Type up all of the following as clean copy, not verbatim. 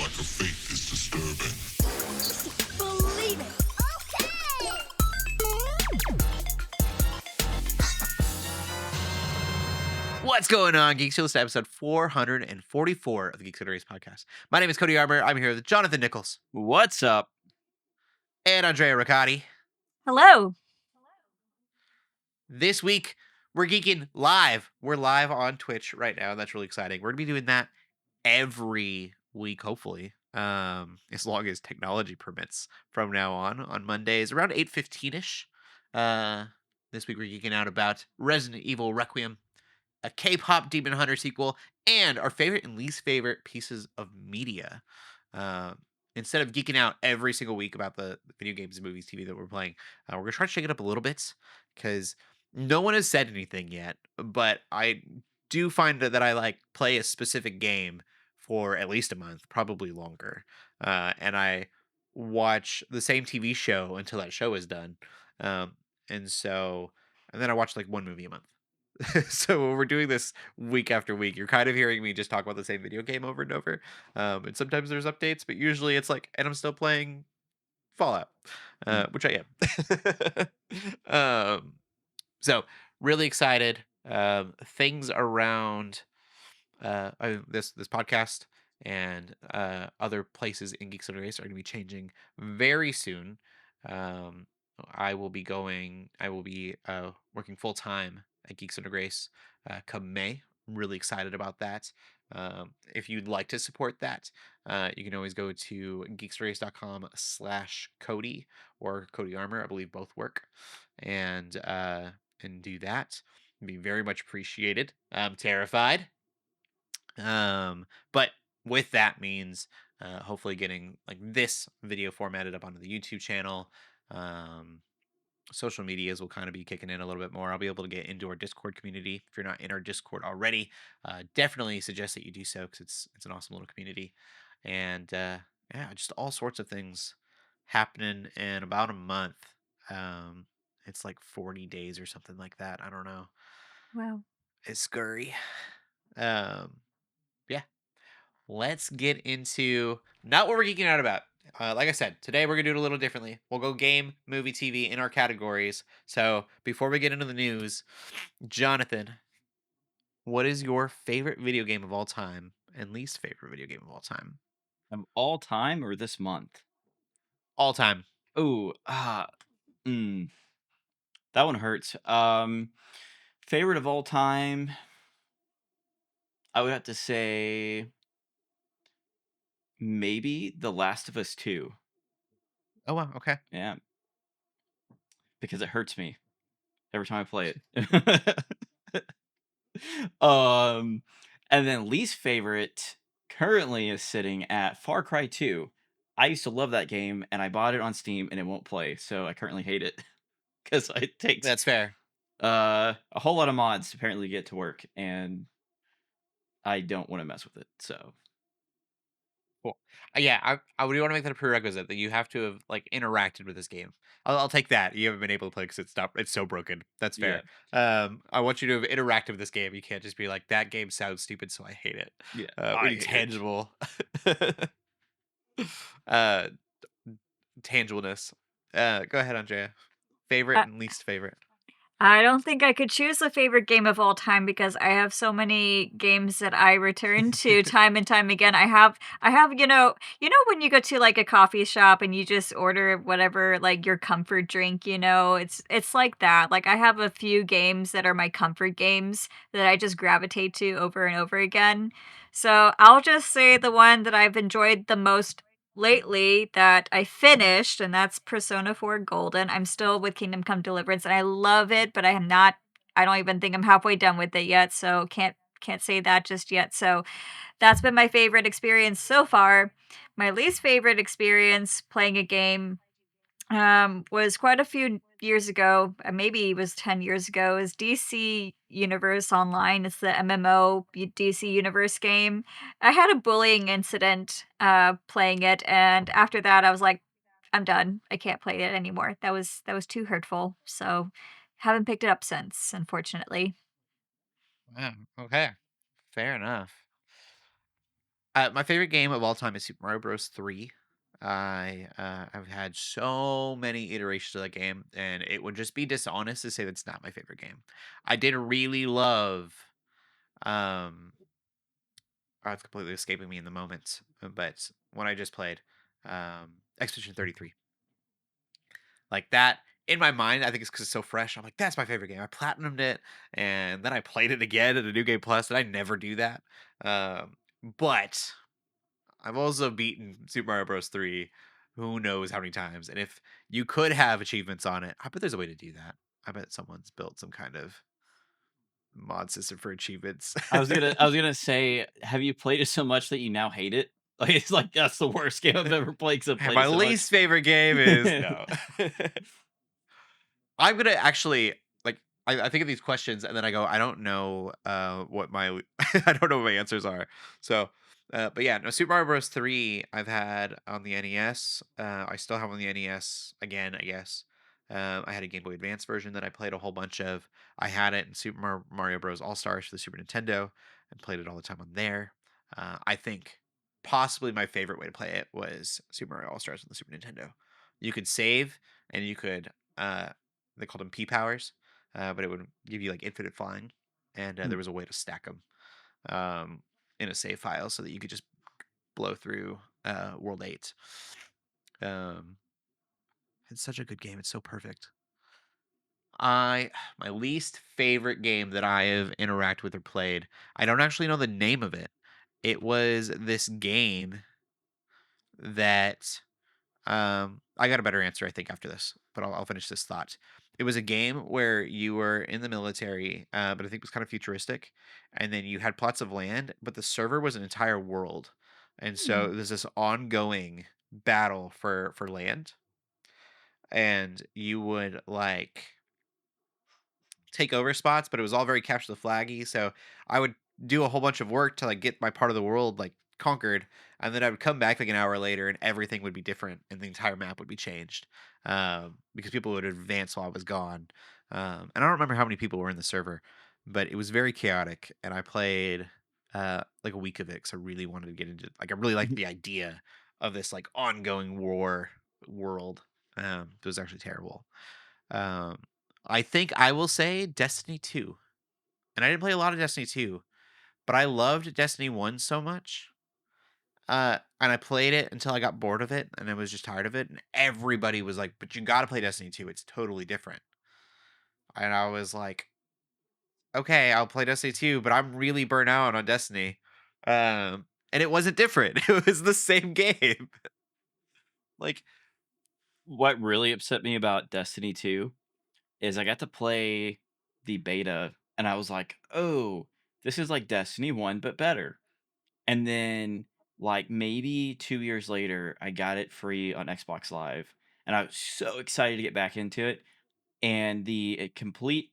like a faith is disturbing. Believe it. What's going on, Geeks? You're listening to episode 444 of the Geeks Under Grace podcast. My name is Cody Armour. I'm here with Jonathan Nichols What's up? and Andrea Riccati. Hello. This week, we're geeking live. We're live on Twitch right now, and that's really exciting. We're going to be doing that every week, hopefully, as long as technology permits from now on Mondays, around 8:15-ish. This week, we're geeking out about Resident Evil Requiem, a K-pop Demon Hunter sequel, and our favorite and least favorite pieces of media. Instead of geeking out every single week about the video games, movies, TV that we're playing, we're going to try to shake it up a little bit because no one has said anything yet, but I do find that I play a specific game for at least a month, probably longer. And I watch the same TV show until that show is done. And then I watch like one movie a month. So when we're doing this week after week, you're kind of hearing me just talk about the same video game over and over. And sometimes there's updates, but usually it's like, and I'm still playing Fallout, which I am. So really excited. Things around this podcast and other places in Geeks Under Grace are going to be changing very soon. I will be working full time at Geeks Under Grace come May. I'm really excited about that. If you'd like to support that, you can always go to geeksundergrace.com/Cody or Cody Armour. I believe both work, and do that. It'd be very much appreciated. I'm terrified. But with that means hopefully getting like this video formatted up onto the YouTube channel. Social medias will kind of be kicking in a little bit more. I'll be able to get into our Discord community. If you're not in our Discord already, definitely suggest that you do so because it's an awesome little community. And yeah, just all sorts of things happening in about a month. It's like 40 days or something like that. I don't know. Wow. It's scurry. Yeah. Let's get into not what we're geeking out about. Like I said, today we're going to do it a little differently. We'll go game, movie, TV in our categories. So before we get into the news, Jonathan, what is your favorite video game of all time and least favorite video game of all time? Of all time or this month? All time. Oh, that one hurts. Favorite of all time, I would have to say maybe The Last of Us 2. Oh, wow. Okay. Yeah. Because it hurts me every time I play it. And then least favorite currently is sitting at Far Cry 2. I used to love that game and I bought it on Steam and it won't play, so I currently hate it because it takes That's fair. a whole lot of mods to apparently get to work and I don't want to mess with it. So Cool. Yeah, I would want to make that a prerequisite that you have to have like interacted with this game. I'll take that. You haven't been able to play because it's so broken. That's fair. I want you to have interacted with this game. You can't just be like, that game sounds stupid, so I hate it. yeah, We need tangible uh tangibleness. Go ahead, Andrea. Favorite Uh, and least favorite. I don't think I could choose a favorite game of all time because I have so many games that I return to time and time again. I have, when you go to like a coffee shop and you just order whatever, like your comfort drink, it's like that. Like I have a few games that are my comfort games that I just gravitate to over and over again. So I'll just say the one that I've enjoyed the most lately that I finished, and that's Persona 4 Golden. I'm still with Kingdom Come Deliverance, and I love it, but I don't even think I'm halfway done with it yet, so can't say that just yet. So that's been my favorite experience so far. My least favorite experience playing a game was quite a few years ago, maybe it was 10 years ago, is DC Universe Online. It's the MMO DC Universe game. I had a bullying incident playing it, and after that I was like, I'm done. I can't play it anymore. That was too hurtful. So haven't picked it up since, unfortunately. Wow. Okay. Fair enough. My favorite game of all time is Super Mario Bros. 3. I've had so many iterations of that game, and it would just be dishonest to say that's not my favorite game. I did really love. Um, it's completely escaping me in the moment, but when I just played, Expedition 33, like that in my mind, I think it's because it's so fresh. I'm like, that's my favorite game. I platinumed it, and then I played it again at a New Game Plus, and I never do that. Um, but I've also beaten Super Mario Bros. 3 who knows how many times. And if you could have achievements on it, I bet there's a way to do that. I bet someone's built some kind of mod system for achievements. I was gonna say, have you played it so much that you now hate it? Like it's like that's the worst game I've ever played because I've And played my it so much. least favorite game is no. I'm gonna actually like I think of these questions and then I go, I don't know what my I don't know what my answers are. So but yeah, no Super Mario Bros. 3 I've had on the NES. I still have on the NES again, I guess. I had a Game Boy Advance version that I played a whole bunch of. I had it in Mario Bros. All Stars for the Super Nintendo and played it all the time on there. I think possibly my favorite way to play it was Super Mario All Stars on the Super Nintendo. You could save and you could they called them P powers, but it would give you like infinite flying, and Hmm. there was a way to stack them in a save file so that you could just blow through World 8. Um, it's such a good game. It's so perfect. I my least favorite game that I have interacted with or played. I don't actually know the name of it. It was this game that I got a better answer, I think, after this, but I'll finish this thought. It was a game where you were in the military, but I think it was kind of futuristic, and then you had plots of land, but the server was an entire world, and Hmm. so there's this ongoing battle for land, and you would like take over spots, but it was all very capture the flaggy. So I would do a whole bunch of work to like get my part of the world like conquered, and then I would come back like an hour later, and everything would be different, and the entire map would be changed because people would advance while I was gone. And I don't remember how many people were in the server, but it was very chaotic, and I played like a week of it because I really wanted to get into like I really liked the idea of this like ongoing war world. It was actually terrible. Um, I think I will say Destiny 2. And I didn't play a lot of Destiny 2, but I loved Destiny 1 so much. And I played it until I got bored of it and I was just tired of it. And everybody was like, but you got to play Destiny 2. It's totally different. And I was like, okay, I'll play Destiny 2, but I'm really burnt out on Destiny. And it wasn't different. It was the same game. Like, What really upset me about Destiny 2 is I got to play the beta and I was like, "Oh, this is like Destiny 1 but better." And then like maybe 2 years later, I got it free on Xbox Live and I was so excited to get back into it and the complete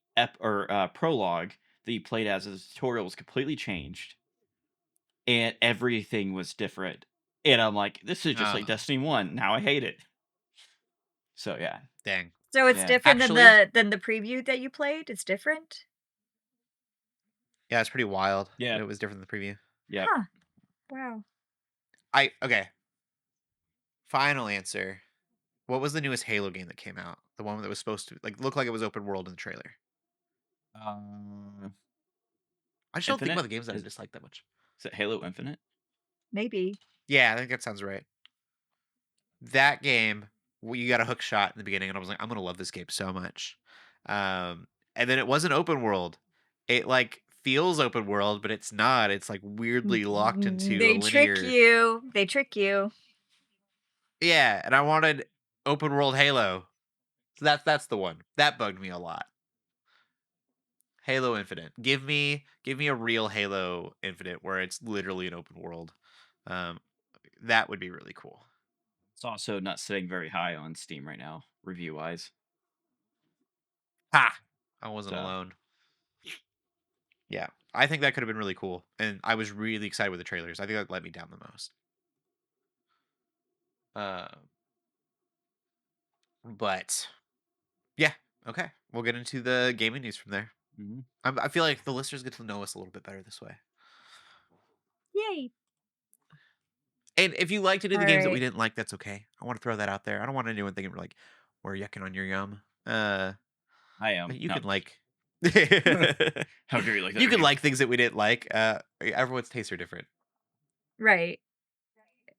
prologue that you played as a tutorial was completely changed and everything was different. And I'm like, "This is just like uh, Destiny 1. Now I hate it." So yeah. dang. So it's Yeah. different Actually, than the preview that you played? It's different? yeah, it's pretty wild that Yeah. it was different than the preview. Yep. Huh. Wow. Okay. Final answer. What was the newest Halo game that came out? The one that was supposed to like look like it was open world in the trailer. Um, I just don't think about Infinite? the games that I Is dislike that much. it Halo Infinite? Maybe. Yeah, I think that sounds right. That game, you got a hook shot in the beginning, and I was like, I'm gonna love this game so much. And then it wasn't open world. It like feels open world, but it's not. It's like weirdly locked into a They trick linear. you. They trick you. Yeah, and I wanted open world Halo. So that's the one that bugged me a lot. Halo Infinite. Give me a real Halo Infinite where it's literally an open world. Um, that would be really cool. It's also not sitting very high on Steam right now, review wise. Ha! I wasn't So alone. Yeah, I think that could have been really cool, and I was really excited with the trailers. I think that let me down the most. Uh, but yeah, okay, we'll get into the gaming news from there. mhm. I feel like the listeners get to know us a little bit better this way. Yay. And if you like to do All the games that we right. didn't like, that's okay. I want to throw that out there. I don't want anyone thinking we're like we're yucking on your yum. I am. You No. can like How dare you like you other can games? like things that we didn't like. Everyone's tastes are different. Right.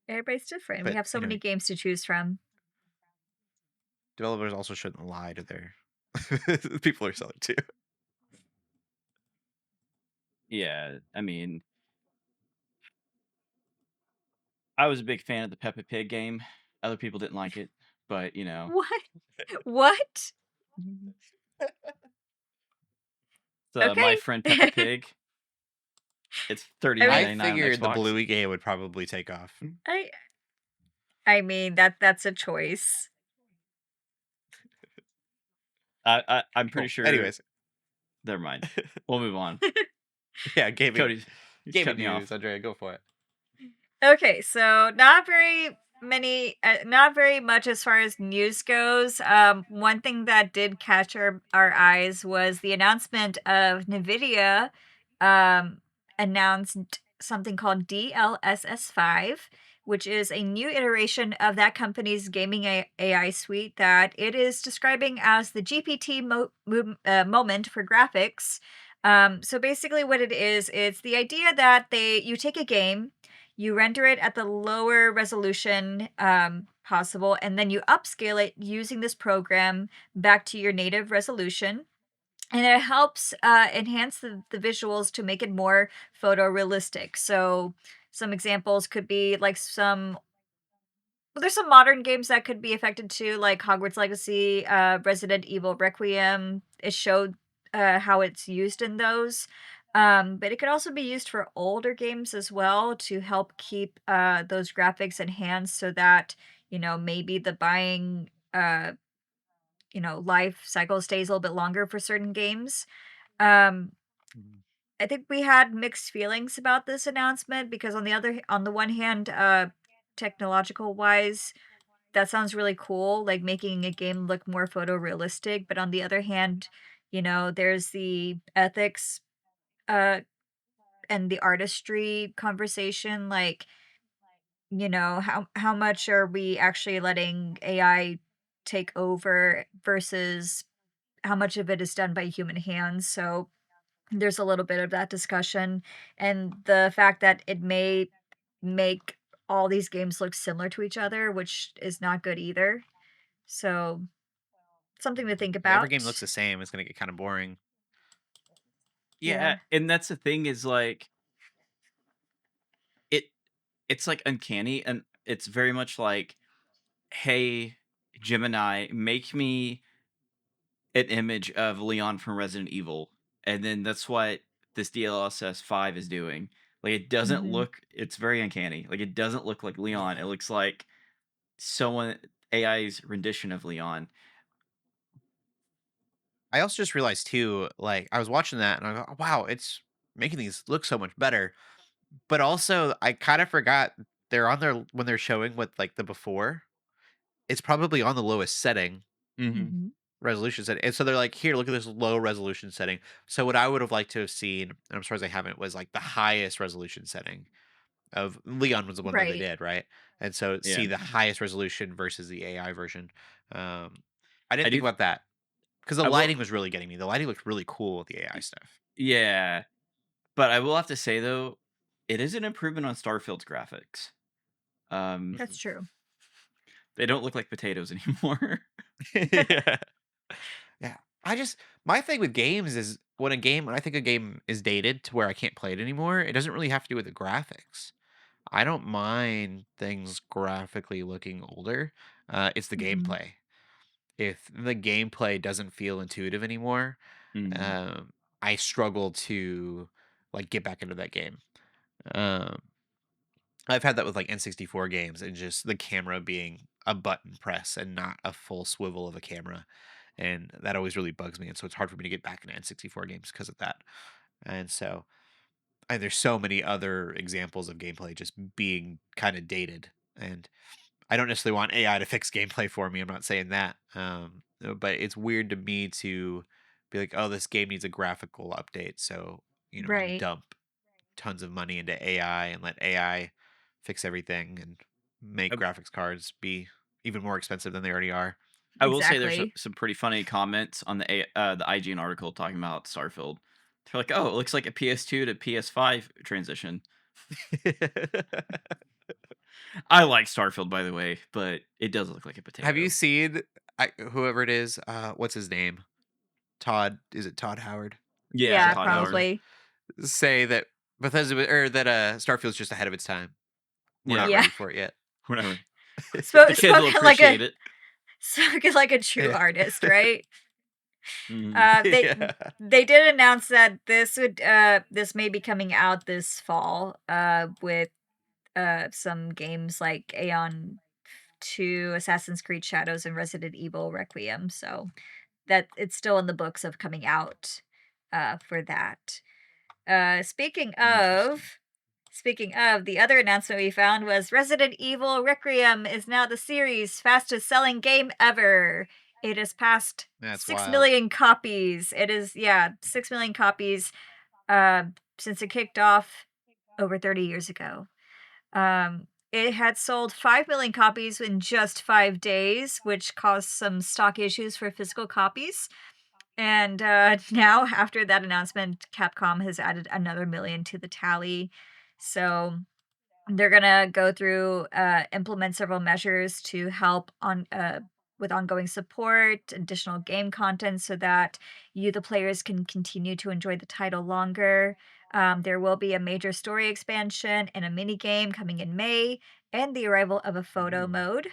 Everybody's different. We But have so many anyway, games to choose from. developers also shouldn't lie to their people are selling too. Yeah, I mean, I was a big fan of the Peppa Pig game. Other people didn't like it, but What? What? the My Okay. Friend Peppa Pig. It's I I mean, $39.99 on figured the Xbox. Bluey game would probably take off. I I mean that's a choice. I'm pretty Cool. sure. Anyways, Never mind. We'll move on. yeah, gaming Cody, he's gaming cut me news. off. Andrea, go for it. Okay, so not very much as far as news goes. One thing that did catch our eyes was the announcement of Nvidia um, announced something called DLSS 5, which is a new iteration of that company's gaming AI suite that it is describing as the GPT moment for graphics. So basically, what it is, it's the idea that you take a game, you render it at the lower resolution possible, and then you upscale it using this program back to your native resolution. And it helps enhance the visuals to make it more photorealistic. So, some examples could be like well, there's some modern games that could be affected too, like Hogwarts Legacy, Resident Evil Requiem. It showed how it's used in those. But it could also be used for older games as well to help keep those graphics enhanced so that, maybe the buying, life cycle stays a little bit longer for certain games. Um, Mhm. I think we had mixed feelings about this announcement because on the one hand, technological wise, that sounds really cool, like making a game look more photorealistic, but on the other hand, there's the ethics, uh, and the artistry conversation, like, how much are we actually letting AI take over versus how much of it is done by human hands, so there's a little bit of that discussion, and the fact that it may make all these games look similar to each other, which is not good either. So, something to think If every game looks about. the same, it's gonna get kind of boring. Yeah, Yeah. and that's the thing is like it. It's like uncanny, and it's very much like, hey, Gemini, make me an image of Leon from Resident Evil, and then that's what this DLSS 5 is doing. Like it doesn't Mhm. look. It's very uncanny. Like it doesn't look like Leon. It looks like someone AI's rendition of Leon. I also just realized too, like I was watching that and I go, "Oh, wow, it's making these look so much better." But also, I kind of forgot they're on there when they're showing what like the before. It's probably on the lowest setting Hmm. Mhm. resolution setting, and so they're like, "Here, look at this low resolution setting." So what I would have liked to have seen, and I'm surprised I haven't, was like the highest resolution setting of Leon was the one that they Right. did, right? And so see Yeah, the highest resolution versus the AI version. Um, I I didn't think do. about that because the I will. lighting was really getting me. The lighting looked really cool with the AI stuff. Yeah, but I will have to say though, it is an improvement on Starfield's graphics. That's true. They don't look like potatoes anymore. Yeah. Yeah. I just my thing with games is when I think a game is dated to where I can't play it anymore, it doesn't really have to do with the graphics. I don't mind things graphically looking older. It's the Mhm. gameplay. If the gameplay doesn't feel intuitive anymore, Mm, um, I struggle to like get back into that game. Um, I've had that with like N64 games and just the camera being a button press and not a full swivel of a camera. And that always really bugs me. And so it's hard for me to get back into N64 games because of that. And so there's so many other examples of gameplay just being kind of dated. And I don't necessarily want AI to fix gameplay for me. I'm not saying that. But it's weird to me to be like, oh, this game needs a graphical update. So, you Right. dump tons of money into AI and let AI fix everything and make I, graphics cards be even more expensive than they already are. I will say there's Exactly. some pretty funny comments on the IGN article talking about Starfield. They're like, "Oh, it looks like a PS2 to PS5 transition." I like Starfield, by the way, but it does look like a Have you potato. seen whoever it is? What's his name? Todd? Is it Todd Howard? Yeah, Yeah, Todd Howard. probably. Say that Starfield's just ahead of its time. We're Yeah, not Yeah. ready for it yet. whatever. The kids will Spoken like appreciate a it. spoken like a true Yeah. artist, right? Mhm. They Yeah. they did announce that this may be coming out this fall with some games like Aeon 2, Assassin's Creed Shadows, and Resident Evil Requiem. So that it's still in the books of coming out for that. Uh, speaking Interesting. of speaking of, the other announcement we found was Resident Evil Requiem is now the series' fastest selling game ever. It has passed That's 6 wild. million copies. It is, yeah, 6 million copies uh, since it kicked off over 30 years ago. It had sold 5 million copies in just 5 days, which caused some stock issues for physical copies. And now, after that announcement, Capcom has added another million to the tally. So they're gonna go through, implement several measures to help on with ongoing support, additional game content, so that you, the players, can continue to enjoy the title longer. There will be a major story expansion and a mini game coming in May, and the arrival of a photo Ooh. mode.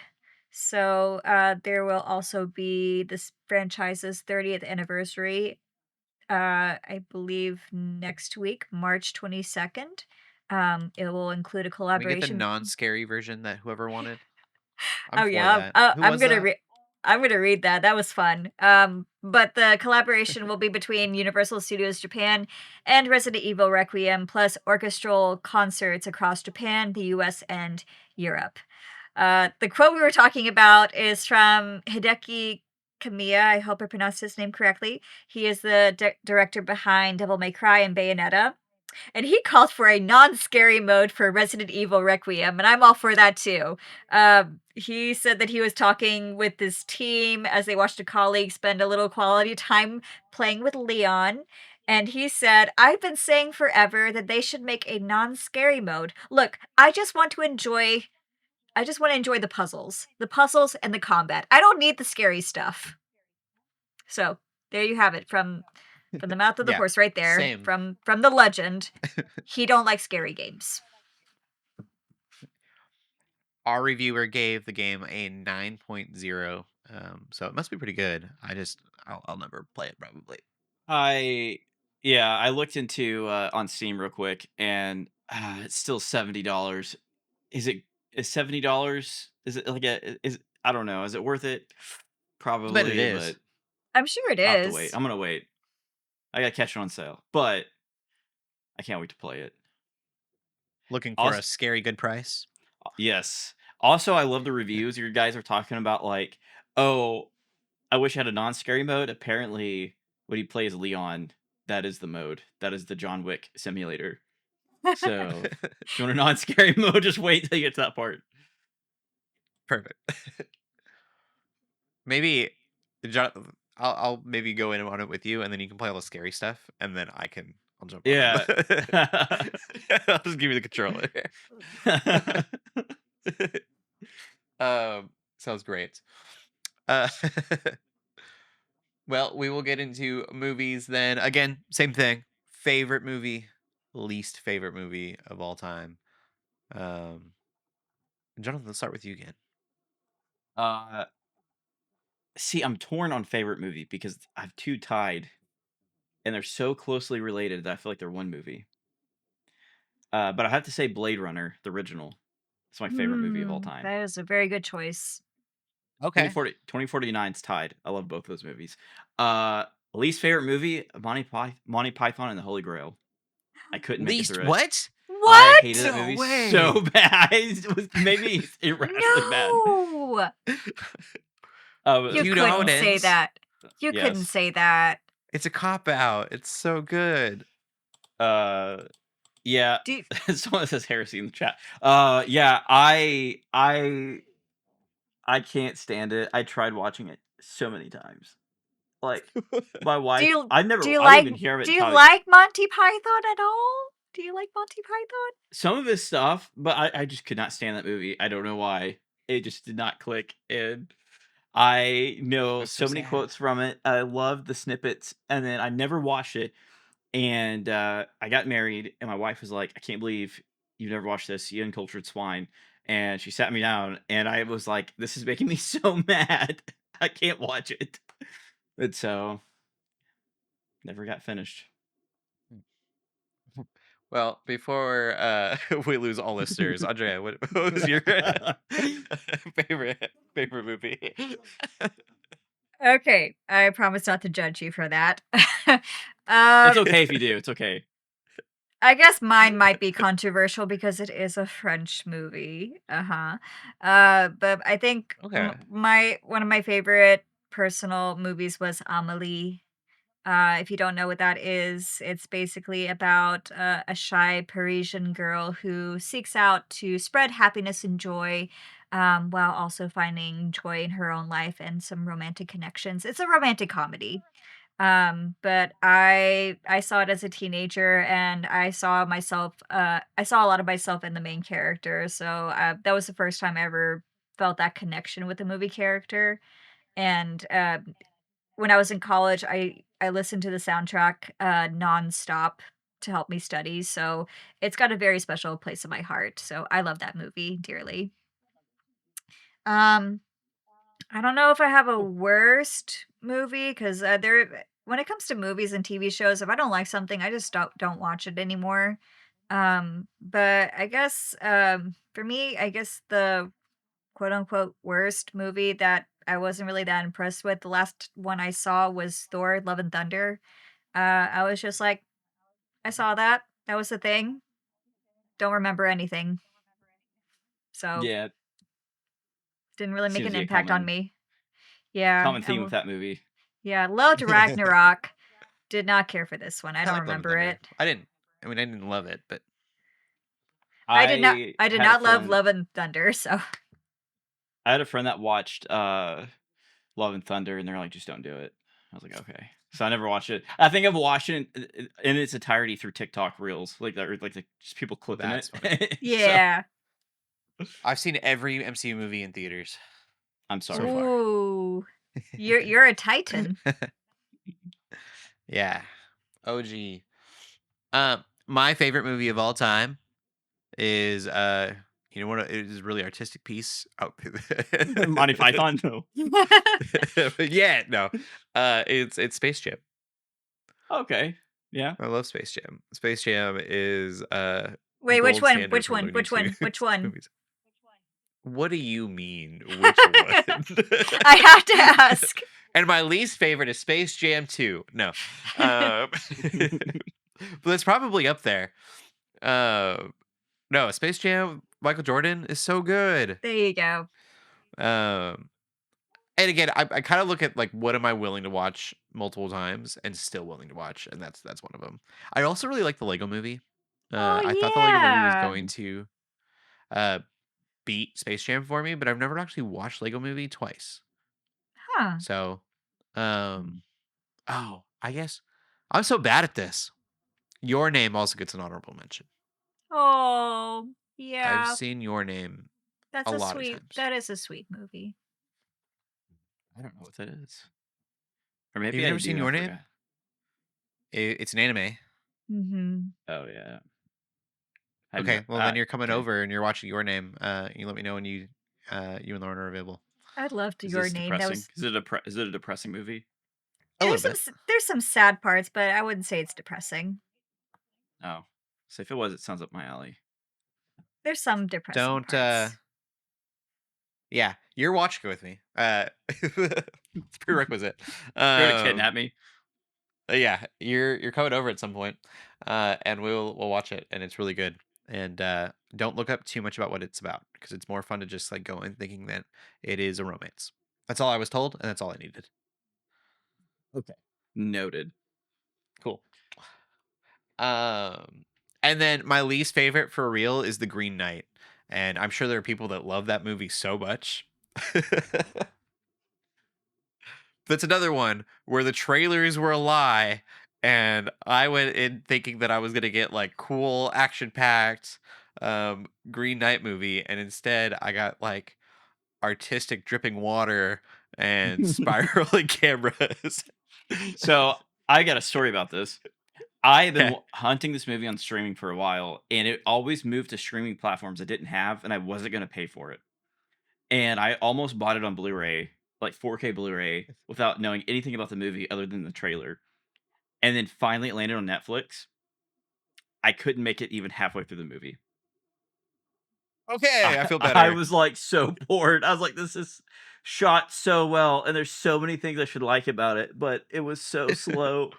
So there will also be this franchise's 30th anniversary. I believe next week, March 22nd. It will include a Can we get the collaboration. non-scary version that whoever wanted? I'm Oh for yeah, that. Who I'm was gonna that? read. I'm gonna read that. That was fun. But the collaboration will be between Universal Studios Japan and Resident Evil Requiem, plus orchestral concerts across Japan, the U.S., and Europe. The quote we were talking about is from Hideki Kamiya. I hope I pronounced his name correctly. He is the director behind Devil May Cry and Bayonetta. And he called for a non-scary mode for Resident Evil Requiem, and I'm all for that too. He said that he was talking with his team as they watched a colleague spend a little quality time playing with Leon. And he said, I've been saying forever that they should make a non-scary mode. Look, I just want to enjoy the puzzles and the combat. I don't need the scary stuff. So there you have it from the mouth of the Yeah, horse, right there, same. from the legend. He don't like scary games. Our reviewer gave the game a 9.0, so it must be pretty good. I'll never play it probably. I looked into on Steam real quick, and it's still $70. Is $70? Is it like is I don't know. Is it worth it? I bet it Probably, but is. I'm sure it I have to wait. is. I'm gonna wait. I gotta catch it on sale, but I can't wait to play it. Looking for a Also, scary good price. yes. Also, I love the reviews. You guys are talking about like, oh, I wish I had a non-scary mode. Apparently, when you play as Leon, that is the mode. That is the John Wick simulator. So if you want a non-scary mode, just wait till you get to that part. Perfect. Maybe I'll maybe go in on it with you, and then you can play all the scary stuff, and then I'll jump on Yeah. it. I'll just give you the controller. Sounds great. Uh, well, we will get into movies then. Again, same thing. Favorite movie, least favorite movie of all time. Um, Jonathan, let's start with you again. uh, see, I'm torn on favorite movie because I have two tied, and they're so closely related that I feel like they're one movie. But I have to say Blade Runner, the original. It's my favorite movie of all time. That is a very good choice. Okay. 2049 is tied. I love both those movies. Uh, least favorite movie, Monty Python and the Holy Grail. I couldn't make it Least through it. what? I hated What? that No movie way. so bad. It was maybe irrationally bad. No! You You know how it couldn't say ends? that. You couldn't Yes. say that. It's a cop out. It's so good. Uh, Yeah. Do you, Someone says heresy in the chat. Yeah, I can't stand it. I tried watching it so many times. Like my do wife, you do you I didn't like even hear of it do until you like Monty Python at all? Do you like Monty Python? some of his stuff, but I just could not stand that movie. I don't know why. It just did not click. And I know That's so so many sad. quotes from it. I love the snippets, and then I never watched it. And I got married, and my wife was like, "I can't believe you've never watched this, you uncultured swine." And she sat me down, and I was like, "This is making me so mad. I can't watch it." And so never got finished. Well, before we lose all listeners, Andrea, what was your favorite movie? Okay, I promise not to judge you for that. It's um, okay if you do. It's okay. I guess mine might be controversial because it is a French movie. Uh-huh. But I think Okay. my one of my favorite personal movies was Amelie. If you don't know what that is, it's basically about a shy Parisian girl who seeks out to spread happiness and joy, while also finding joy in her own life and some romantic connections. It's a romantic comedy. But I saw it as a teenager, and I saw a lot of myself in the main character. So that was the first time I ever felt that connection with the movie character. And when I was in college, I listened to the soundtrack, nonstop to help me study, so it's got a very special place in my heart, so I love that movie dearly. Um, I don't know if I have a Cool. worst movie 'cause, when it comes to movies and TV shows, if I don't like something, I just don't watch it anymore. But I guess, for me, I guess the quote unquote worst movie that I wasn't really that impressed with. The last one I saw was Thor: Love and Thunder. I was just like, I saw that. That was the thing. Don't remember anything. So Yeah, didn't really make seems an to be a impact on me. Yeah. common theme with that movie. Yeah. Loved Ragnarok. Did not care for this one. I I don't like Love and remember Thunder. it. I didn't love it, but I I did had a not love friend Love and Thunder, so I had a friend that watched Love and Thunder, and they're like, "Just don't do it." I was like, "Okay." So I never watched it. I think I've watched it in its entirety through TikTok reels, like that, or like just people clipping that's it. funny. So yeah. I've seen every MCU movie in theaters I'm so sorry. far. Ooh. You're a titan. Yeah. OG. My favorite movie of all time is you know what it is, a really artistic piece. Oh, Monty Python. No. but yeah, no. It's Space Jam. Okay. Yeah. I love Space Jam. Space Jam is Wait, which gold one? standard Which for one? Looney Which one? Which Tunes one? movies. What do you mean? Which one? I have to ask. And my least favorite is Space Jam 2. No. But it's probably up there. Uh, no, Space Jam, Michael Jordan is so good. There you go. Um, and again, I kind of look at like what am I willing to watch multiple times and still willing to watch, and that's one of them. I also really like the Lego Movie. Oh I thought the Lego Movie was yeah. going to uh, beat Space Jam for me, but I've never actually watched Lego Movie twice. Huh. So, um, oh, I guess I'm so bad at this. Your Name also gets an honorable mention. Oh, I've yeah. seen Your Name a lot of times. That is a sweet movie. I don't know what that is. Or You've maybe I never seen do. I Your Name? forgot. It's an anime. Mhm. Oh yeah. I know. Okay, well then you're coming Okay. over and you're watching Your Name. You let me know when you and Lauren are available. I'd love to Is Your this Name. That depressing? was Is it a depressing movie? A little bit. there's some sad parts, but I wouldn't say it's depressing. Oh, so if it was, it sounds up my alley. There's some depressing Don't parts. yeah, you're watching it with me. It's prerequisite. You're gonna kidnap me. Yeah, you're coming over at some point, and we'll watch it, and it's really good. And don't look up too much about what it's about because it's more fun to just like go in thinking that it is a romance. That's all I was told, and that's all I needed. Okay. Noted. Cool. Um, And then my least favorite for real is The Green Knight. And I'm sure there are people that love that movie so much. That's another one where the trailers were a lie, and I went in thinking that I was gonna get like cool action packed Green Knight movie, and instead I got like artistic dripping water and spiraling cameras. So I got a story about this. I have been Okay. hunting this movie on streaming for a while, and it always moved to streaming platforms I didn't have, and I wasn't going to pay for it. And I almost bought it on Blu-ray, like 4K Blu-ray, without knowing anything about the movie other than the trailer. And then finally, it landed on Netflix. I couldn't make it even halfway through the movie. Okay, I feel I better. was like so bored. I was like, this is shot so well, and there's so many things I should like about it, but it was so slow.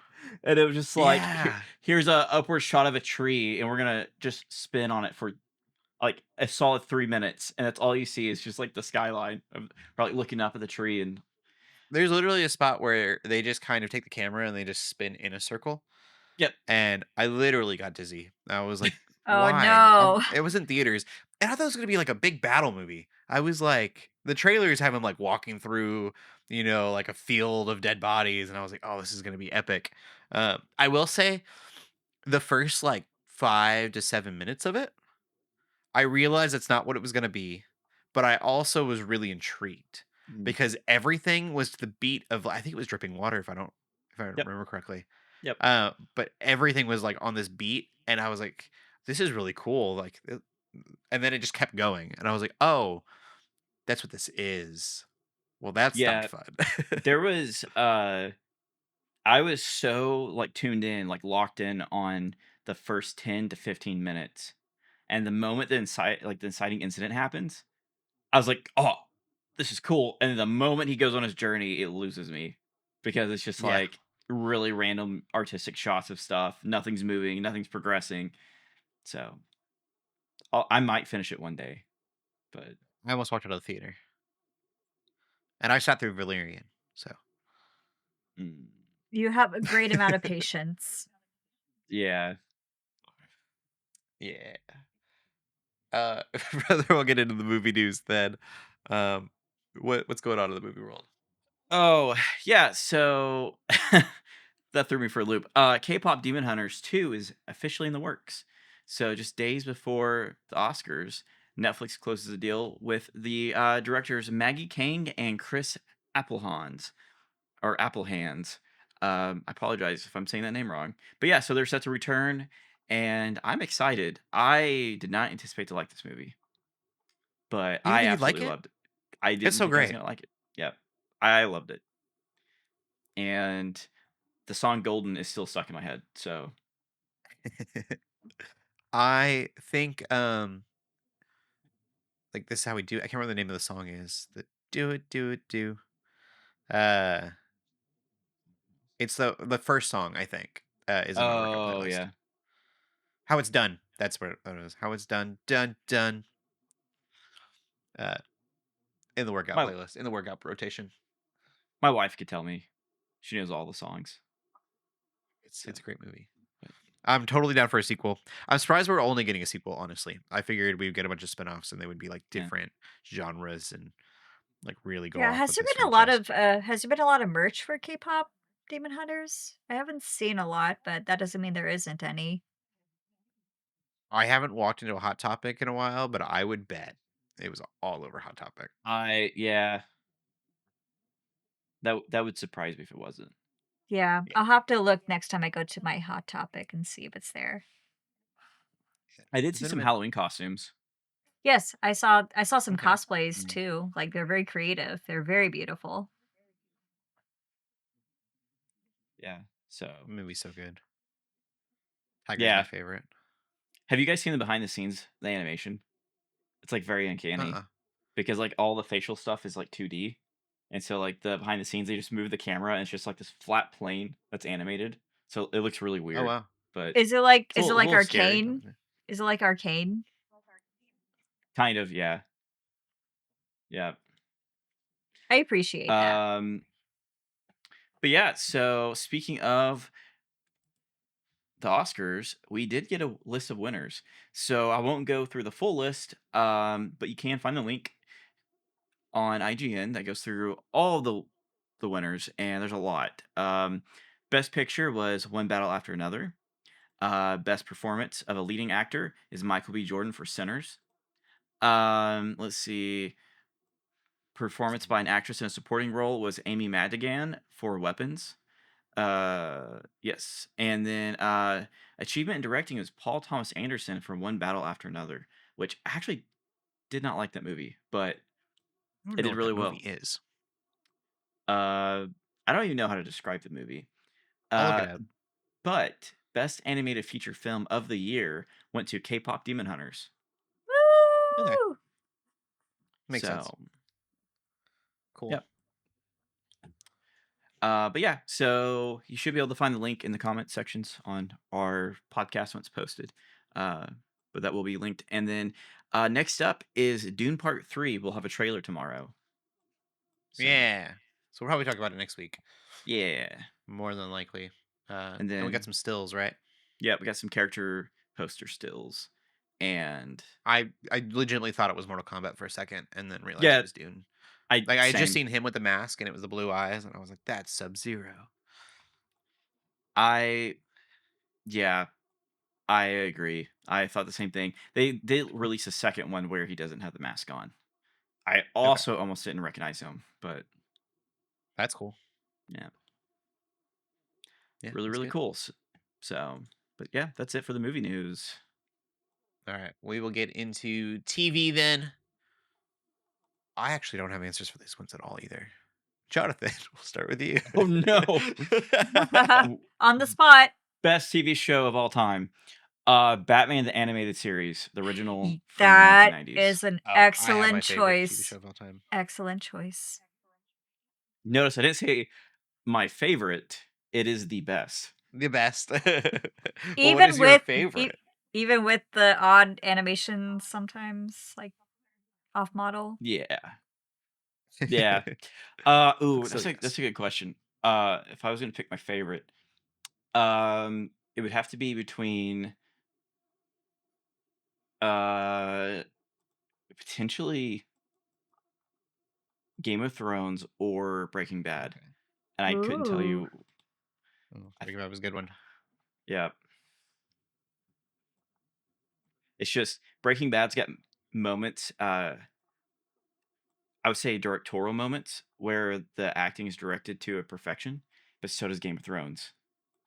And it was just like, Yeah. here's a upward shot of a tree, and we're gonna just spin on it for like a solid 3 minutes, and that's all you see is just like the skyline of probably looking up at the tree. And There's literally a spot where they just kind of take the camera and they just spin in a circle. yep, And I literally got dizzy. I was like, Oh "Why?" no. It was in theaters, and I thought it was gonna be like a big battle movie. I was like, the trailers have him like walking through, like a field of dead bodies, and I was like, "Oh, this is gonna be epic." I will say, the first like 5 to 7 minutes of it, I realized it's not what it was gonna be, but I also was really intrigued mm, because everything was to the beat of I think it was dripping water if I yep, remember correctly. yep, But everything was like on this beat, and I was like, "This is really cool." And then it just kept going, and I was like, "Oh, that's what this is." Well, that's not yeah. fun. There was I was so like tuned in, like locked in on the first 10 to 15 minutes. And the moment the inciting incident happens, I was like, "Oh, this is cool." And then the moment he goes on his journey, it loses me because it's just Yeah, like really random artistic shots of stuff. Nothing's moving, nothing's progressing. So I might finish it one day, but I almost walked out of the theater, and I sat through Valerian. So mm, You have a great amount of patience. yeah. yeah, brother, we'll get into the movie news then. Um, what's going on in the movie world? Oh, yeah. So that threw me for a loop. K-pop Demon Hunters 2 is officially in the works. So just days before the Oscars, Netflix closes a deal with the directors Maggie Kang and Chris Applehans or Applehands. I apologize if I'm saying that name wrong. But yeah, so they're set to return, and I'm excited. I did not anticipate to like this movie, but You didn't I think you'd like absolutely it? loved it. I It's didn't so think I was great. gonna like it. Yeah, I loved it, and the song "Golden" is still stuck in my head. So I think like this is how we do. I can't remember the name of the song is. The do it, do it, do. Uh, it's the first song I think is in my workout oh playlist. yeah. How it's done. That's what it is. How it's done, done, done. Uh, in the workout My playlist, in the workout rotation. my wife could tell me. She knows all the songs. So, It's a great movie. but I'm totally down for a sequel. I'm surprised we're only getting a sequel. Honestly, I figured we'd get a bunch of spinoffs and they would be like yeah. different genres and like really go Yeah, off with this franchise. has there been a lot of merch for K-pop Demon Hunters? I haven't seen a lot, but that doesn't mean there isn't any. I haven't walked into a Hot Topic in a while, but I would bet it was all over Hot Topic. Yeah, that would surprise me if it wasn't. Yeah, Yeah. I'll have to look next time I go to my Hot Topic and see if it's there. I did It's see been a some minute. Halloween costumes. Yes, I saw some Okay. cosplays Mm, too. Like they're very creative. They're very beautiful. yeah. So The movie's so good. Tiger's my yeah. favorite. Have you guys seen the behind the scenes, the animation? It's like very uncanny Uh-uh. because like all the facial stuff is like 2D. And so like the behind the scenes, they just move the camera and it's just like this flat plane that's animated. So it looks really Oh weird, wow. but Is it like it's a is it like little scary. Arcane? Is it like Arcane? Kind of, yeah. Yeah. I appreciate that. But yeah, so speaking of the Oscars, we did get a list of winners. So I won't go through the full list, but you can find the link on IGN that goes through all the winners, and there's a lot. Best Picture was One Battle After Another. Best Performance of a Leading Actor is Michael B. Jordan for Sinners. Let's see. Performance by an actress in a supporting role was Amy Madigan for Weapons. Yes. And then achievement in directing is Paul Thomas Anderson for One Battle After Another, which I actually did not like that movie, but I don't it know did what really that well. movie is. I don't even know how to describe the movie. I'll look it Uh, up. but best animated feature film of the year went to K-pop Demon Hunters. Okay, Woo! makes sense. So, Cool. yep. But yeah, so you should be able to find the link in the comment sections on our podcast when it's posted. But that will be linked. And then next up is Dune Part 3. We'll have a trailer tomorrow. So, Yeah. So we'll probably talk about it next week, yeah. more than likely. And And we got then, some stills, right? yeah, we got some character poster stills. And I legitimately thought it was Mortal Kombat for a second, and then realized yeah, it was Dune. Like I had just same. seen him with the mask, and it was the blue eyes, and I was like, "That's Sub-Zero." I, yeah, I agree. I thought the same thing. They did release a second one where he doesn't have the mask on. I Okay, also almost didn't recognize him, but that's cool. yeah. Yeah, Really, that's really good. cool. So, but yeah, that's it for the movie news. All right, we will get into TV then. I actually don't have answers for these ones at all either. Jonathan, we'll start with you. Oh no! W- On the spot. Best TV show of all time. Batman the Animated Series, the original from the That 1990s. is an Oh, I have my excellent favorite TV show choice. of all time. Excellent choice. Notice I didn't say my favorite. It is the best. The best. Well, what Even is your with e- favorite? even with the odd animations sometimes, like off model. Yeah. Yeah. Ooh, So that's yes. a good question. If I was gonna pick my favorite, it would have to be between uh potentially Game of Thrones or Breaking Bad. Okay. And I couldn't tell Ooh. you. Oh, I, Breaking Bad was a good one. yeah, it's just Breaking Bad's got moments. I would say directorial moments where the acting is directed to a perfection, but so does Game of Thrones.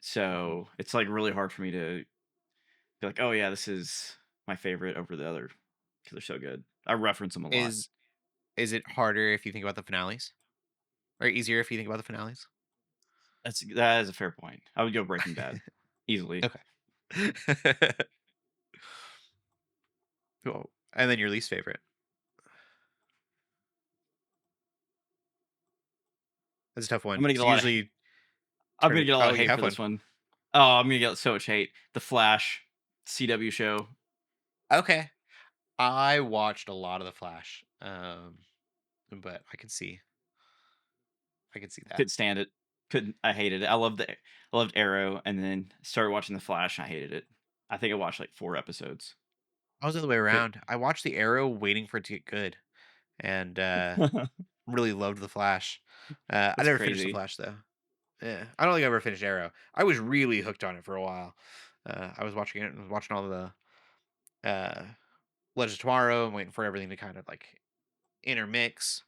So it's like really hard for me to be like, oh yeah, this is my favorite over the other because they're so good. I reference them a lot. Is it harder if you think about the finales, or easier if you think about the finales? That is a fair point. I would go Breaking Bad easily. Okay. Cool. And then your least favorite. That's a tough I'm one. gonna get It's a lot of usually I'm gonna turning. get a lot Oh, of you hate have for one. this one. Oh, I'm gonna get so much hate. The Flash CW show. Okay. I watched a lot of The Flash, but I can see that. Couldn't stand it. Couldn't. I hated it. I loved Arrow, and then started watching The Flash, and I hated it. I think I watched like 4 episodes. I was the other way Could around. I watched The Arrow waiting for it to get good, and really loved The Flash. I That's never finished The crazy. Flash though. Yeah, I don't think I ever finished Arrow. I was really hooked on it for a while. I was watching it and was watching all the uh, Legends of Tomorrow and waiting for everything to kind of like intermix.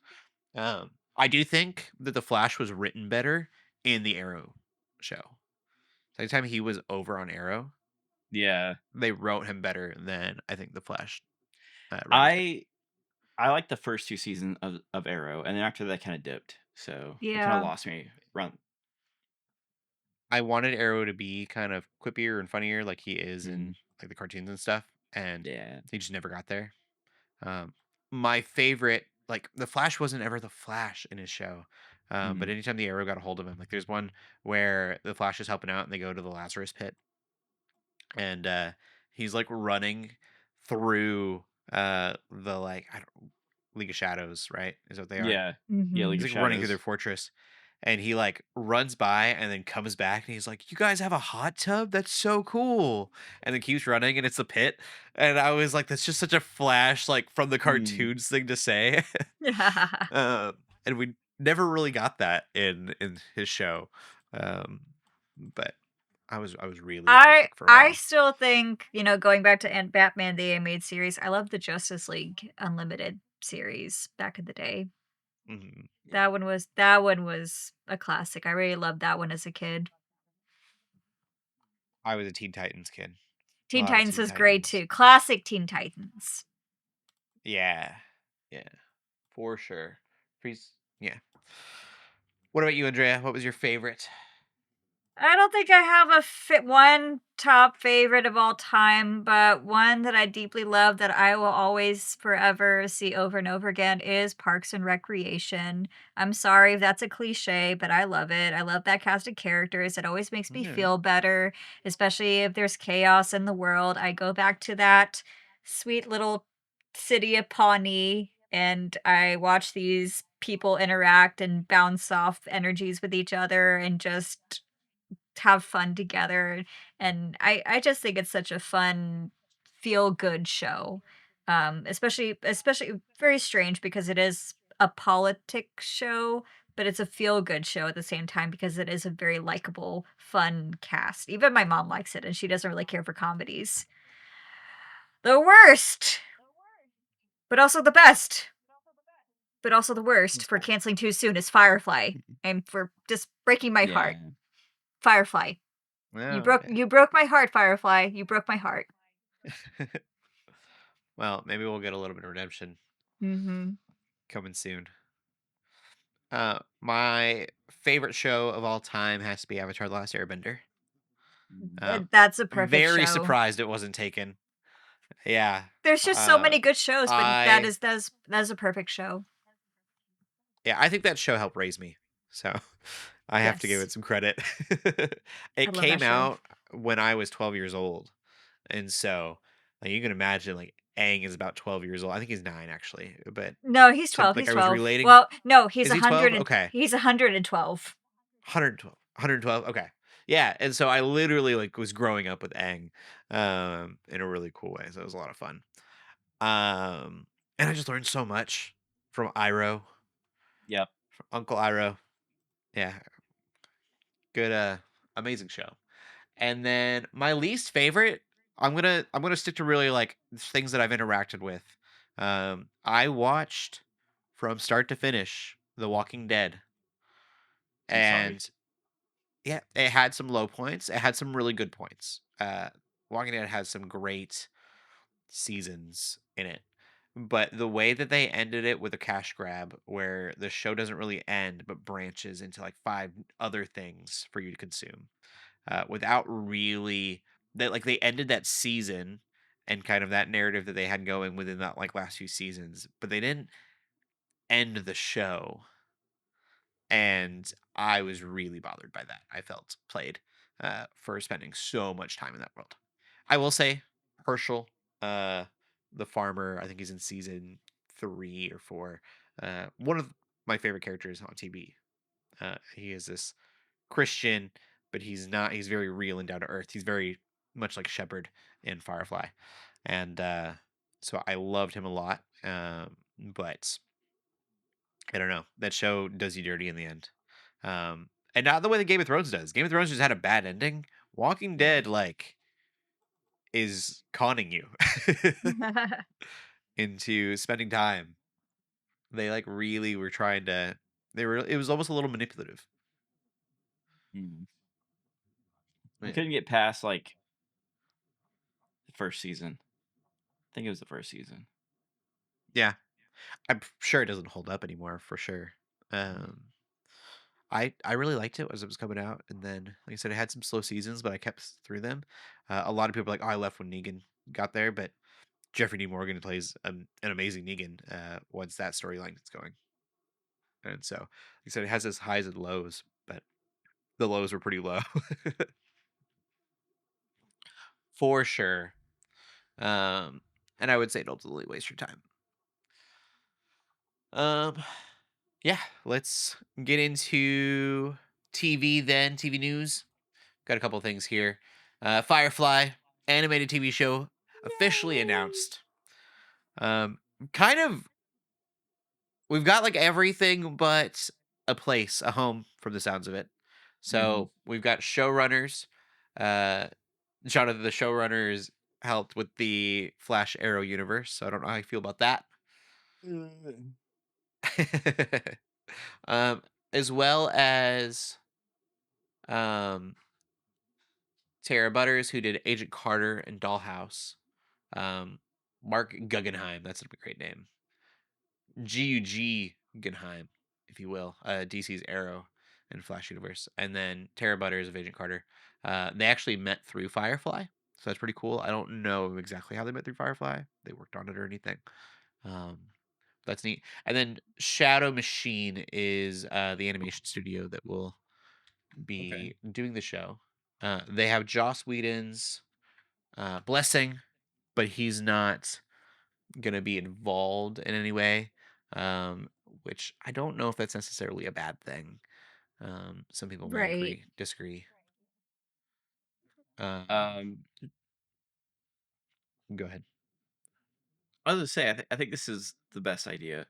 I do think that the Flash was written better in the Arrow show. Anytime he was over on Arrow, Yeah, they wrote him better than I think the Flash writers did. I I like the first 2 seasons of Arrow, and then after that, kind of dipped. So it kind of Yeah. lost me. Run. I wanted Arrow to be kind of quippier and funnier like he is Mhm. in like the cartoons and stuff, and Yeah. he just never got there. My favorite, like the Flash wasn't ever the Flash in his show. But Mhm. anytime the Arrow got a hold of him, like there's one where the Flash is helping out and they go to the Lazarus pit and he's like running through the like I don't League of Shadows, right? Is what they are. Yeah. Yeah. Mm-hmm. League He's of like running through their Shadows. fortress and he like runs by and then comes back and he's like, "You guys have a hot tub? That's so cool!" And then keeps running and it's a pit. And I was like, "That's just such a flash, like from the Mm. cartoons thing to say." um, and we never really got that in his show. Um, but I was really into I Tick for a I while. still think, going back to Batman the Animated Series, I love the Justice League Unlimited series back in the day. Mhm. Yeah. That one was a classic. I really loved that one as a kid. I was a Teen Titans kid. A Teen lot of Titans Teen was great Titans. too. Classic Teen Titans. Yeah. Yeah. For sure. Freeze. Yeah. What about you, Andrea? What was your favorite? I don't think I have a one top favorite of all time, but one that I deeply love that I will always forever see over and over again is Parks and Recreation. I'm sorry if that's a cliche, but I love it. I love that cast of characters. It always makes me Okay. feel better, especially if there's chaos in the world. I go back to that sweet little city of Pawnee and I watch these people interact and bounce off energies with each other and just have fun together, and I just think it's such a fun, feel-good show, especially very strange because it is a politic show, but it's a feel-good show at the same time because it is a very likable, fun cast. Even my mom likes it, and she doesn't really care for comedies. The worst, but also the best, but also the worst What's for that? canceling too soon is Firefly, and for just breaking my heart. Yeah. Firefly. Well, You broke my heart, Firefly. You broke my heart. yeah. Well, maybe we'll get a little bit of redemption Mhm. coming soon. My favorite show of all time has to be Avatar: The Last Airbender. Mm. That's a I'm perfect very show. surprised it wasn't taken. Yeah. There's just so Uh, many good shows, but I that is a perfect show. yeah, I think that show helped raise me. So I have to give Yes. it some credit. I It love that came show. out when I was 12 years old. And so like, you can imagine like Aang is about 12 years old. I think he's 9 actually, but No, he's so 12, like he's I was 12. relating. Well, no, Is he 12? Okay. he's 112. 112. 112. Okay. Yeah, and so I literally like was growing up with Aang in a really cool way. So it was a lot of fun. And I just learned so much from Iroh, Yep. from Uncle Iroh. Yeah, good amazing show. And then my least favorite, I'm gonna stick to really like things that I've interacted with. I watched from start to finish The Walking Dead, I'm sorry. and yeah, it had some low points. It had some really good points. Walking Dead has some great seasons in it. But the way that they ended it with a cash grab, where the show doesn't really end but branches into like 5 other things for you to consume, without really that like they ended that season and kind of that narrative that they had going within that like last few seasons, but they didn't end the show, and I was really bothered by that. I felt played for spending so much time in that world. I will say, Herschel, uh, the farmer, I think he's in season 3 or 4. One of my favorite characters on TV. He is this Christian, but he's not. He's very real and down to earth. He's very much like Shepard in Firefly, and so I loved him a lot. But I don't know. That show does you dirty in the end. And not the way that Game of Thrones does. Game of Thrones just had a bad ending. Walking Dead, like, is conning you into spending time. They like really were trying to. They were. It was almost a little manipulative. Mm. I Yeah, couldn't get past like the first season. I think it was the first season. yeah. I'm sure it doesn't hold up anymore for sure. Mm. Um, I really liked it as it was coming out, and then like I said, it had some slow seasons, but I kept through them. A lot of people are like, "Oh, I left when Negan got there," but Jeffrey D. Morgan plays an amazing Negan once that storyline gets going. And so, like I said, it has its highs and lows, but the lows were pretty low for sure. And I would say don't delay waste your time. Um, Yeah, let's get into TV then. TV news. Got a couple things here. Firefly animated TV show officially Yay! announced. Um, kind of, we've got like everything but a place, a home from the sounds of it. Hmm. So we've got showrunners. Uh, John of the showrunners helped with the Flash Arrow universe. So I don't know how you feel about that. um, as well as um, Tara Butters, who did Agent Carter and Dollhouse. Mark Guggenheim, that's a great name. Gug Guggenheim, if you will, DC's Arrow and Flash universe, and then Tara Butters of Agent Carter. They actually met through Firefly, so that's pretty cool. I don't know exactly how they met through Firefly. They worked on it or anything. Um, that's neat. And then Shadow Machine is the animation studio that will Okay. be doing the show. They have Joss Whedon's blessing, but he's not going to be involved in any way, um, which I don't know if that's necessarily a bad thing. Some people may Right. agree, disagree. Um, Um, go ahead. I was gonna say, I think this is the best idea.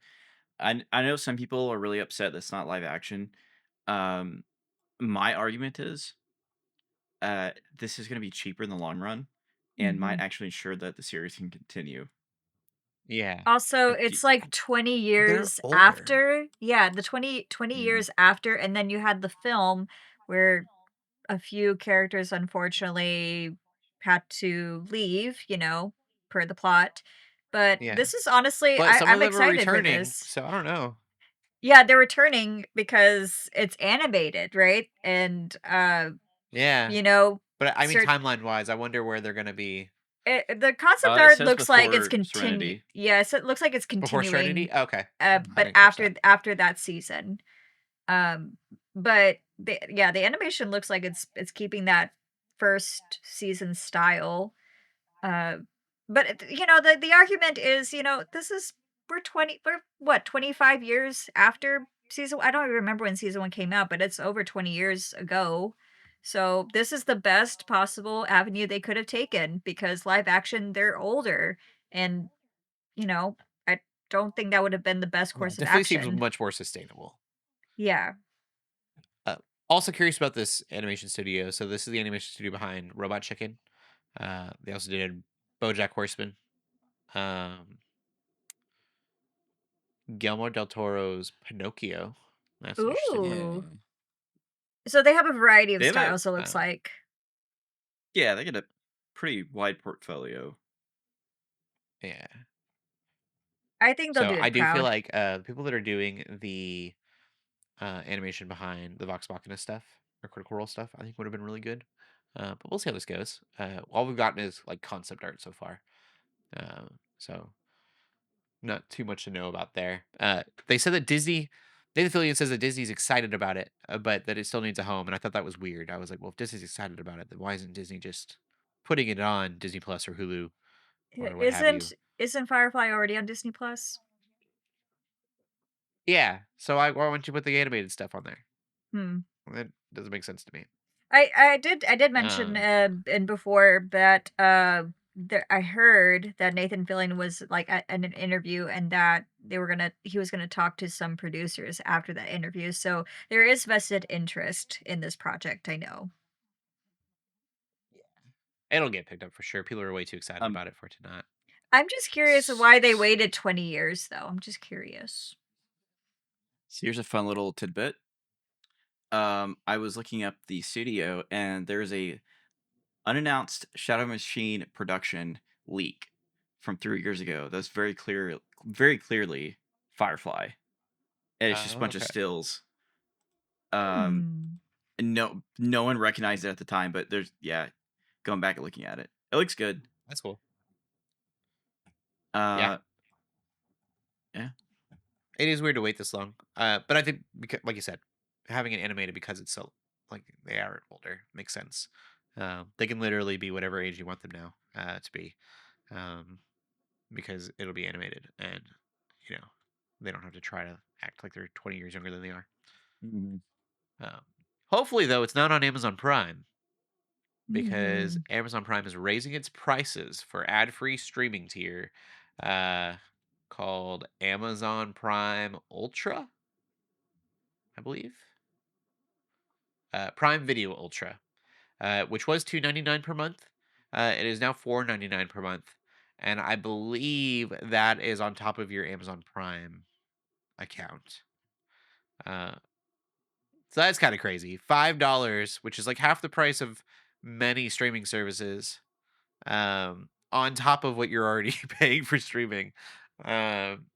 I know some people are really upset that's not live action. Um, my argument is, this is gonna be cheaper in the long run, and might Mhm. actually ensure that the series can continue. Yeah, Also, Do, it's like 20 they're years older. after. Yeah, the twenty mm, years after, and then you had the film where a few characters unfortunately had to leave, per the plot. But Yeah, this is honestly, but some of I'm them are excited for returning, this. so I don't know. Yeah, they're returning because it's animated, right? And Yeah, you know, but I mean, cert timeline wise, I wonder where they're gonna be the concept it art says looks like it's before continue. Serenity. Yes, it looks like it's before continuing, Serenity. Okay, I but didn't catch that. after that season. Um, but the animation looks like it's keeping that first season style. Uh, but the argument is, this is we're what, 25 years after season. I don't even remember when season 1 came out, but it's over 20 years ago. So this is the best possible avenue they could have taken because live action, they're older, and you know, I don't think that would have been the best Yeah, course of definitely seems action. much more sustainable. Yeah. Uh, Also curious about this animation studio. So this is the animation studio behind Robot Chicken. They also did BoJack Horseman. Um, Guillermo del Toro's Pinocchio. That's an interesting one. Yeah, Ooh. So they have a variety of they have a styles, it looks Um, like. yeah, they get a pretty wide portfolio. yeah. I think they'll So do I it do feel proud. like the people that are doing the animation behind the Vox Machina stuff or Critical Role stuff, I think would have been really good. But we'll see how this goes. All we've gotten is like concept art so far. So not too much to know about there. They said that Nathan Fillion says that Disney's excited about it, but that it still needs a home. And I thought that was weird. I was like, well, if Disney's excited about it, then why isn't Disney just putting it on Disney Plus or Hulu I or what have you? isn't Firefly already on Disney Plus? Yeah. So why wouldn't you put the animated stuff on there? Hmm. That doesn't make sense to me. I did mention Um, and before that I heard that Nathan Fillion was like in an interview and that he was gonna talk to some producers after that interview. So there is vested interest in this project, I know. it'll get picked up for sure. People are way too excited Um, about it for it to not. I'm just curious why they waited 20 years though. I'm just curious. so here's a fun little tidbit. I was looking up the studio, and there's a unannounced Shadow Machine production leak from 3 years ago. That's very clearly Firefly, and it's just a Oh, bunch of okay. stills. Um, Hmm. and no one recognized it at the time, but going back and looking at it, it looks good. That's cool. Yeah. Uh, yeah, It is weird to wait this long. But I think because, like you said, having it animated because it's so like they are older makes sense. They can literally be whatever age you want them now to be, um, because it'll be animated and you know they don't have to try to act like they're 20 years younger than they are. Mhm. Um, Hopefully, though, it's not on Amazon Prime because Mm. Amazon Prime is raising its prices for ad-free streaming tier uh, called Amazon Prime Ultra, I believe. Prime Video Ultra, which was $2.99 per month. It is now $4.99 per month, and I believe that is on top of your Amazon Prime account. Uh, so that's kind of crazy. $5, which is like half the price of many streaming services, on top of what you're already paying for streaming, um,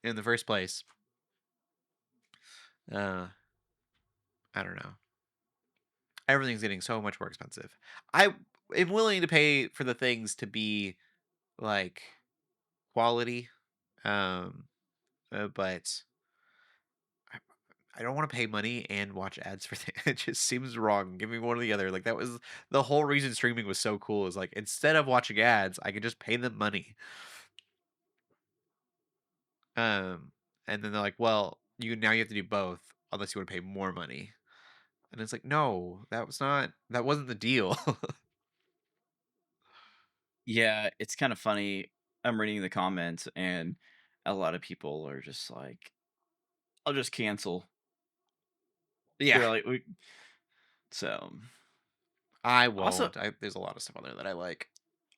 in the first place. Uh, I don't know. Everything's getting so much more expensive. I am willing to pay for the things to be like quality, um, but I, I don't want to pay money and watch ads for things. It just seems wrong. Give me one or the other. Like that was the whole reason streaming was so cool. Is like instead of watching ads, I could just pay them money. Um, and then they're like, well, you have to do both unless you want to pay more money. And it's like, no, that wasn't the deal. Yeah, it's kind of funny. I'm reading the comments, and a lot of people are just like, "I'll just cancel." Yeah, They're like, we... so. I Also, won't. There's a lot of stuff on there that I like.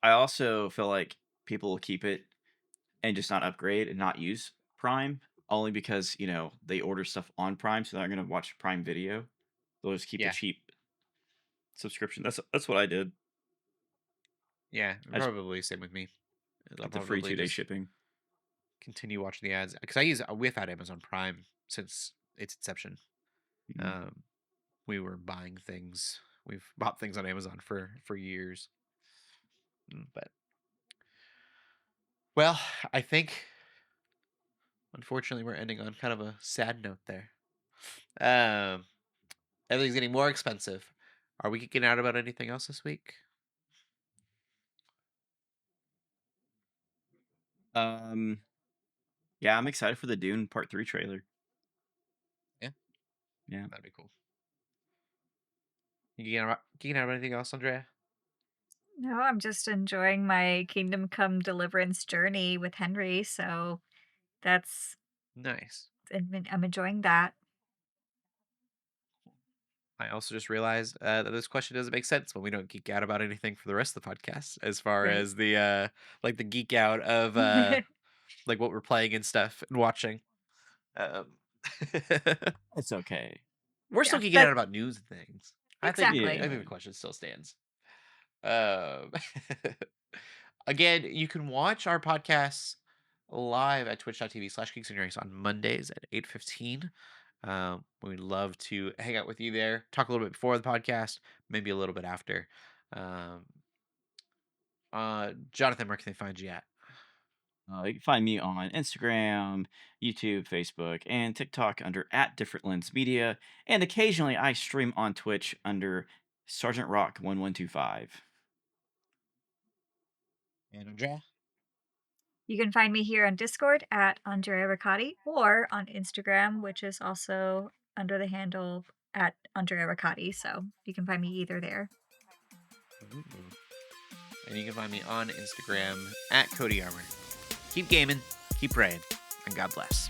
I also feel like people will keep it and just not upgrade and not use Prime only because they order stuff on Prime, so they're not gonna watch Prime Video. They'll just keep the Yeah, cheap subscription. That's what I did. yeah, I just probably same with me. I'll get the free probably 2 day just shipping. continue watching the ads because we've had Amazon Prime since its inception. Mhm. Um, we were buying things. We've bought things on Amazon for years. But well, I think unfortunately we're ending on kind of a sad note there. Um, Everything's getting more expensive. Are we geeking out about anything else this week? Um, yeah, I'm excited for the Dune Part 3 trailer. Yeah, Yeah. that'd be cool. You geeking out about anything else, Andrea? No, I'm just enjoying my Kingdom Come Deliverance journey with Henry, so that's Nice. I'm enjoying that. I also just realized that this question doesn't make sense when we don't geek out about anything for the rest of the podcast, as far Right. as the like the geek out of like what we're playing and stuff and watching. Um, It's okay. we're still Yeah, geeking but out about news and things. I exactly. think Yeah. the question still stands. Um, Again, you can watch our podcasts live at twitch.tv/Geeks Under Grace on Mondays at 8:15. We'd love to hang out with you there, talk a little bit before the podcast, maybe a little bit after. Um, Jonathan, where can they find you at? You can find me on Instagram, YouTube, Facebook, and TikTok under @DifferentLensMedia, and occasionally I stream on Twitch under Sergeant Rock 1125. And Andrea? You can find me here on Discord at Andrea Riccati or on Instagram, which is also under the handle at Andrea Riccati. So you can find me either there. Ooh. And you can find me on Instagram at Cody Armour. Keep gaming, keep praying, and God bless.